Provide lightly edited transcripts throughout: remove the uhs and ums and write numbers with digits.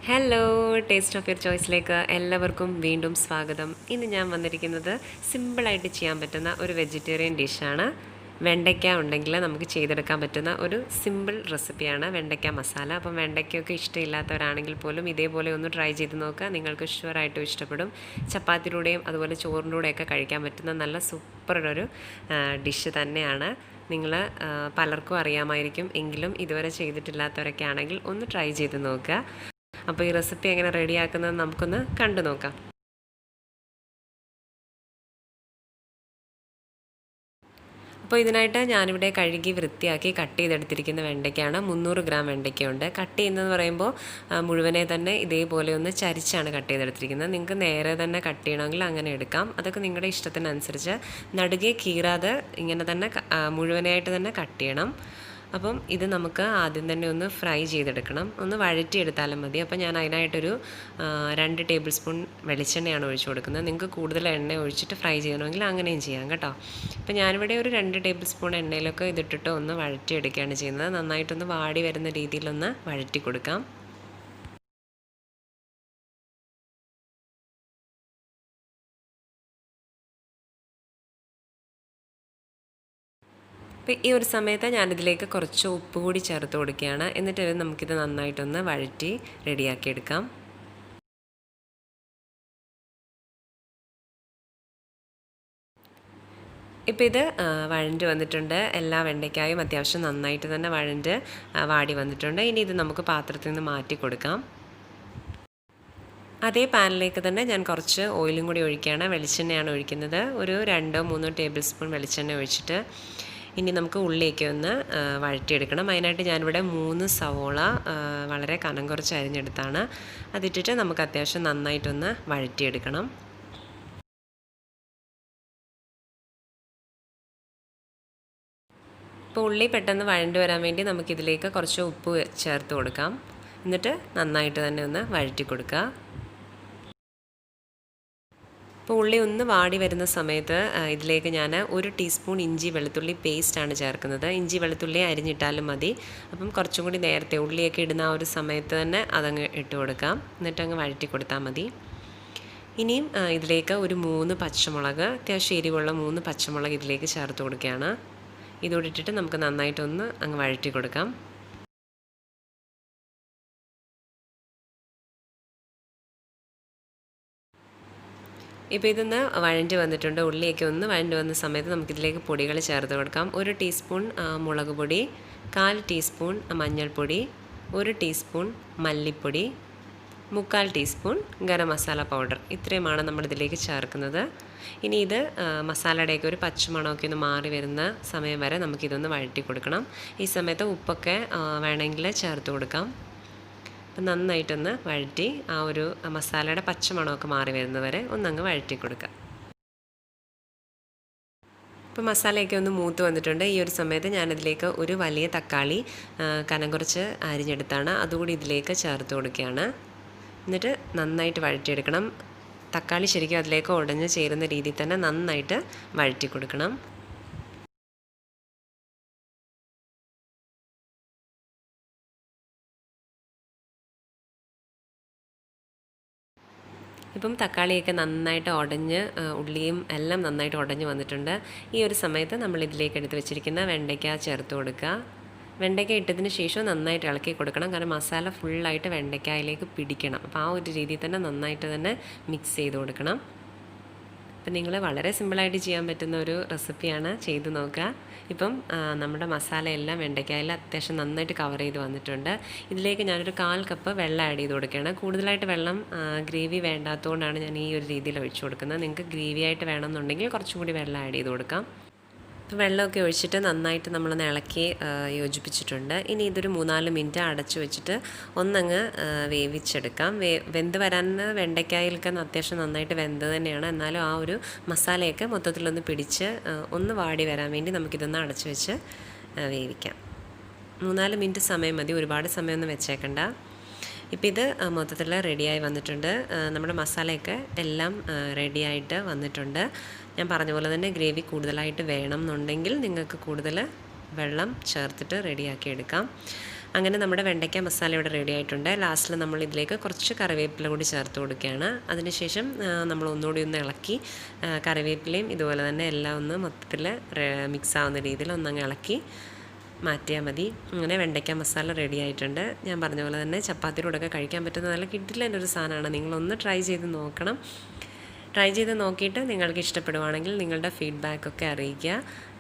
Hello taste of your ചോയ്സിലേക്ക് എല്ലാവർക്കും വീണ്ടും സ്വാഗതം. ഇന്ന് ഞാൻ വന്നിരിക്കുന്നത് സിമ്പിളായിട്ട് ചെയ്യാൻ പറ്റുന്ന ഒരു വെജിറ്റേറിയൻ ഡിഷാണ്. വെണ്ടയ്ക്ക ഉണ്ടെങ്കിൽ നമുക്ക് ചെയ്തെടുക്കാൻ പറ്റുന്ന ഒരു സിമ്പിൾ റെസിപ്പിയാണ് വെണ്ടയ്ക്ക മസാല. അപ്പം വെണ്ടയ്ക്കൊക്കെ ഇഷ്ടമില്ലാത്തവരാണെങ്കിൽ പോലും ഇതേപോലെ ഒന്ന് ട്രൈ ചെയ്ത് നോക്കുക, നിങ്ങൾക്ക് ഷുവറായിട്ടും ഇഷ്ടപ്പെടും. ചപ്പാത്തിലൂടെയും അതുപോലെ ചോറിൻ്റെ കൂടെയൊക്കെ കഴിക്കാൻ പറ്റുന്ന നല്ല സൂപ്പർ ഒരു ഡിഷ് തന്നെയാണ്. നിങ്ങൾ പലർക്കും അറിയാമായിരിക്കും, എങ്കിലും ഇതുവരെ ചെയ്തിട്ടില്ലാത്തവരൊക്കെ ആണെങ്കിൽ ഒന്ന് ട്രൈ ചെയ്ത് നോക്കുക. അപ്പോൾ ഈ റെസിപ്പി എങ്ങനെ റെഡിയാക്കുന്നത് നമുക്കൊന്ന് കണ്ടു നോക്കാം. അപ്പോൾ ഇതിനായിട്ട് ഞാനിവിടെ കഴുകി വൃത്തിയാക്കി കട്ട് ചെയ്തെടുത്തിരിക്കുന്ന വെണ്ടയ്ക്കാണ്. 300 ഗ്രാം വെണ്ടയ്ക്കയുണ്ട്. കട്ട് ചെയ്യുന്നതെന്ന് പറയുമ്പോൾ മുഴുവനെ തന്നെ ഇതേപോലെ ഒന്ന് ചരിച്ചാണ് കട്ട് ചെയ്തെടുത്തിരിക്കുന്നത്. നിങ്ങൾക്ക് നേരെ തന്നെ കട്ട് ചെയ്യണമെങ്കിൽ അങ്ങനെ എടുക്കാം, അതൊക്കെ നിങ്ങളുടെ ഇഷ്ടത്തിനനുസരിച്ച്. നടുകെ കീറാതെ ഇങ്ങനെ തന്നെ മുഴുവനായിട്ട് തന്നെ കട്ട് ചെയ്യണം. അപ്പം ഇത് നമുക്ക് ആദ്യം തന്നെ ഒന്ന് ഫ്രൈ ചെയ്തെടുക്കണം, ഒന്ന് വഴറ്റിയെടുത്താലും മതി. അപ്പം ഞാൻ അതിനായിട്ടൊരു 2 ടേബിൾ സ്പൂൺ വെളിച്ചെണ്ണയാണ് ഒഴിച്ചു കൊടുക്കുന്നത്. നിങ്ങൾക്ക് കൂടുതൽ എണ്ണ ഒഴിച്ചിട്ട് ഫ്രൈ ചെയ്യണമെങ്കിൽ അങ്ങനെയും ചെയ്യാം കേട്ടോ. അപ്പം ഞാനിവിടെ ഒരു 2 ടേബിൾ സ്പൂൺ എണ്ണയിലൊക്കെ ഇതിട്ടിട്ട് ഒന്ന് വഴറ്റിയെടുക്കുകയാണ് ചെയ്യുന്നത്. നന്നായിട്ടൊന്ന് വാടി വരുന്ന രീതിയിലൊന്ന് വഴറ്റി കൊടുക്കാം. അപ്പോൾ ഈ ഒരു സമയത്ത് ഞാനിതിലേക്ക് കുറച്ച് ഉപ്പ് കൂടി ചേർത്ത് കൊടുക്കുകയാണ്. എന്നിട്ട് നമുക്കിത് നന്നായിട്ടൊന്ന് വഴറ്റി റെഡിയാക്കിയെടുക്കാം. ഇപ്പോൾ ഇത് വഴണ്ട് വന്നിട്ടുണ്ട്. എല്ലാ വെണ്ടയ്ക്കായും അത്യാവശ്യം നന്നായിട്ട് തന്നെ വഴണ്ട് വാടി വന്നിട്ടുണ്ട്. ഇനി ഇത് നമുക്ക് പാത്രത്തിൽ നിന്ന് മാറ്റി കൊടുക്കാം. അതേ പാനിലേക്ക് തന്നെ ഞാൻ കുറച്ച് ഓയിലും കൂടി ഒഴിക്കുകയാണ്. വെളിച്ചെണ്ണയാണ് ഒഴിക്കുന്നത്. ഒരു 2-3 ടേബിൾ സ്പൂൺ വെളിച്ചെണ്ണ ഒഴിച്ചിട്ട് ഇനി നമുക്ക് ഉള്ളിലേക്ക് ഒന്ന് വഴറ്റിയെടുക്കണം. അതിനായിട്ട് ഞാനിവിടെ 3 സവോള വളരെ കനം കുറച്ച് അരിഞ്ഞെടുത്താണ്. അതിട്ടിട്ട് നമുക്ക് അത്യാവശ്യം നന്നായിട്ടൊന്ന് വഴറ്റിയെടുക്കണം. ഇപ്പോൾ ഉള്ളി പെട്ടെന്ന് വഴണ്ട് വരാൻ വേണ്ടി നമുക്കിതിലേക്ക് കുറച്ച് ഉപ്പ് ചേർത്ത് കൊടുക്കാം. എന്നിട്ട് നന്നായിട്ട് തന്നെ ഒന്ന് വഴറ്റി കൊടുക്കുക. അപ്പോൾ ഉള്ളി ഒന്ന് വാടി വരുന്ന സമയത്ത് ഇതിലേക്ക് ഞാൻ 1 ടീസ്പൂൺ ഇഞ്ചി വെളുത്തുള്ളി പേസ്റ്റാണ് ചേർക്കുന്നത്. ഇഞ്ചി വെളുത്തുള്ളി അരിഞ്ഞിട്ടാലും മതി. അപ്പം കുറച്ചും കൂടി നേരത്തെ ഉള്ളിയൊക്കെ ഇടുന്ന ആ ഒരു സമയത്ത് തന്നെ അതങ്ങ് ഇട്ട് കൊടുക്കാം. എന്നിട്ടങ്ങ് വഴറ്റി കൊടുത്താൽ മതി. ഇനിയും ഇതിലേക്ക് ഒരു 3 പച്ചമുളക്, അത്യാവശ്യം എരിവുള്ള 3 പച്ചമുളക് ഇതിലേക്ക് ചേർത്ത് കൊടുക്കുകയാണ്. ഇതോടെ ഇട്ടിട്ട് നമുക്ക് നന്നായിട്ടൊന്ന് അങ്ങ് വഴറ്റി കൊടുക്കാം. ഇപ്പോൾ ഇതൊന്ന് വഴണ്ടി വന്നിട്ടുണ്ട്. ഉള്ളിയൊക്കെ ഒന്ന് വഴണ്ടി വന്ന സമയത്ത് നമുക്കിതിലേക്ക് പൊടികൾ ചേർത്ത് കൊടുക്കാം. 1 ടീസ്പൂൺ മുളക് പൊടി, 1/4 ടീസ്പൂൺ മഞ്ഞൾപ്പൊടി, 1 ടീസ്പൂൺ മല്ലിപ്പൊടി, 3/4 ടീസ്പൂൺ ഗരം മസാല പൗഡർ. ഇത്രയുമാണ് നമ്മളിതിലേക്ക് ചേർക്കുന്നത്. ഇനി ഇത് മസാലയുടെയൊക്കെ ഒരു പച്ചമണമൊക്കെ ഒന്ന് മാറി വരുന്ന സമയം വരെ നമുക്കിതൊന്ന് വഴറ്റി കൊടുക്കണം. ഈ സമയത്ത് ഉപ്പൊക്കെ വേണമെങ്കിൽ ചേർത്ത് കൊടുക്കാം. അപ്പം നന്നായിട്ടൊന്ന് വഴറ്റി ആ ഒരു മസാലയുടെ പച്ചമണമൊക്കെ മാറി വരുന്നവരെ ഒന്നങ്ങ് വഴറ്റി കൊടുക്കുക. ഇപ്പോൾ മസാലയൊക്കെ ഒന്ന് മൂത്ത് വന്നിട്ടുണ്ട്. ഈ ഒരു സമയത്ത് ഞാനിതിലേക്ക് ഒരു വലിയ തക്കാളി കനം കുറച്ച് അരിഞ്ഞെടുത്താണ്, അതുകൂടി ഇതിലേക്ക് ചേർത്ത് കൊടുക്കുകയാണ്. എന്നിട്ട് നന്നായിട്ട് വഴറ്റിയെടുക്കണം. തക്കാളി ശരിക്കും അതിലേക്ക് ഉടഞ്ഞ് ചേരുന്ന രീതിയിൽ തന്നെ നന്നായിട്ട് വഴറ്റി കൊടുക്കണം. ഇപ്പം തക്കാളിയൊക്കെ നന്നായിട്ട് ഉടഞ്ഞ് ഉള്ളിയും എല്ലാം നന്നായിട്ട് ഉടഞ്ഞ് വന്നിട്ടുണ്ട്. ഈ ഒരു സമയത്ത് നമ്മൾ ഇതിലേക്ക് എടുത്ത് വെച്ചിരിക്കുന്ന വെണ്ടയ്ക്ക ചേർത്ത് കൊടുക്കുക. വെണ്ടയ്ക്ക ഇട്ടതിന് ശേഷം നന്നായിട്ട് ഇളക്കി കൊടുക്കണം, കാരണം മസാല ഫുള്ളായിട്ട് വെണ്ടയ്ക്കായിലേക്ക് പിടിക്കണം. അപ്പോൾ ആ ഒരു രീതിയിൽ തന്നെ നന്നായിട്ട് തന്നെ മിക്സ് ചെയ്ത് കൊടുക്കണം. അപ്പം നിങ്ങൾ വളരെ സിമ്പിളായിട്ട് ചെയ്യാൻ പറ്റുന്ന ഒരു റെസിപ്പിയാണ്, ചെയ്ത് നോക്കുക. ഇപ്പം നമ്മുടെ മസാലയെല്ലാം വെണ്ടയ്ക്കായിൽ അത്യാവശ്യം നന്നായിട്ട് കവർ ചെയ്ത് വന്നിട്ടുണ്ട്. ഇതിലേക്ക് ഞാനൊരു 1/4 കപ്പ് വെള്ളം ആഡ് ചെയ്ത് കൊടുക്കുകയാണ്. കൂടുതലായിട്ട് വെള്ളം ഗ്രേവി വേണ്ടാത്തതുകൊണ്ടാണ് ഞാൻ ഈ ഒരു രീതിയിൽ ഒഴിച്ചു കൊടുക്കുന്നത്. നിങ്ങൾക്ക് ഗ്രേവി ആയിട്ട് വേണമെന്നുണ്ടെങ്കിൽ കുറച്ചും കൂടി വെള്ളം ആഡ് ചെയ്ത് കൊടുക്കാം. വെള്ളമൊക്കെ ഒഴിച്ചിട്ട് നന്നായിട്ട് നമ്മളൊന്ന് ഇളക്കി യോജിപ്പിച്ചിട്ടുണ്ട്. ഇനി ഇതൊരു 3-4 മിനിറ്റ് അടച്ചു വെച്ചിട്ട് ഒന്നങ്ങ് വേവിച്ചെടുക്കാം. വെന്ത് വരാൻ വെണ്ടയ്ക്കായിലൊക്കെ അത്യാവശ്യം നന്നായിട്ട് വെന്ത് തന്നെയാണ്. എന്നാലും ആ ഒരു മസാലയൊക്കെ മൊത്തത്തിലൊന്ന് പിടിച്ച് ഒന്ന് വാടി വരാൻ വേണ്ടി നമുക്കിതൊന്ന് അടച്ചു വെച്ച് വേവിക്കാം. 3-4 മിനിറ്റ് സമയം മതി, ഒരുപാട് സമയമൊന്നും വെച്ചേക്കണ്ട. ഇപ്പോൾ ഇത് മൊത്തത്തിൽ റെഡിയായി വന്നിട്ടുണ്ട്. നമ്മുടെ മസാലയൊക്കെ എല്ലാം റെഡിയായിട്ട് വന്നിട്ടുണ്ട്. ഞാൻ പറഞ്ഞ പോലെ തന്നെ ഗ്രേവി കൂടുതലായിട്ട് വേണം എന്നുണ്ടെങ്കിൽ നിങ്ങൾക്ക് കൂടുതൽ വെള്ളം ചേർത്തിട്ട് റെഡിയാക്കി എടുക്കാം. അങ്ങനെ നമ്മുടെ വെണ്ടയ്ക്ക മസാല ഇവിടെ റെഡി ആയിട്ടുണ്ട്. ലാസ്റ്റിൽ നമ്മൾ ഇതിലേക്ക് കുറച്ച് കറിവേപ്പില കൂടി ചേർത്ത് കൊടുക്കുകയാണ്. അതിനുശേഷം നമ്മൾ ഒന്നുകൂടി ഒന്ന് ഇളക്കി കറിവേപ്പിലയും ഇതുപോലെ തന്നെ എല്ലാം ഒന്ന് മൊത്തത്തിൽ മിക്സ് ആവുന്ന രീതിയിൽ ഒന്നങ്ങ് ഇളക്കി മാറ്റിയാൽ മതി. അങ്ങനെ വെണ്ടയ്ക്ക മസാല റെഡി ആയിട്ടുണ്ട്. ഞാൻ പറഞ്ഞ പോലെ തന്നെ ചപ്പാത്തിയോടൊക്കെ കഴിക്കാൻ പറ്റുന്ന നല്ല കിടിലൊരു സാധനമാണ്. നിങ്ങളൊന്ന് ട്രൈ ചെയ്ത് നോക്കണം. ട്രൈ ചെയ്ത് നോക്കിയിട്ട് നിങ്ങൾക്ക് ഇഷ്ടപ്പെടുവാണെങ്കിൽ നിങ്ങളുടെ ഫീഡ്ബാക്കൊക്കെ അറിയിക്കുക.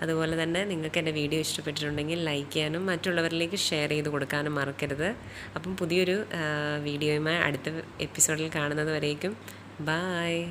അതുപോലെ തന്നെ നിങ്ങൾക്ക് എൻ്റെ വീഡിയോ ഇഷ്ടപ്പെട്ടിട്ടുണ്ടെങ്കിൽ ലൈക്ക് ചെയ്യാനും മറ്റുള്ളവരിലേക്ക് ഷെയർ ചെയ്ത് കൊടുക്കാനും മറക്കരുത്. അപ്പം പുതിയൊരു വീഡിയോയുമായി അടുത്ത എപ്പിസോഡിൽ കാണുന്നത് വരേക്കും ബായ്.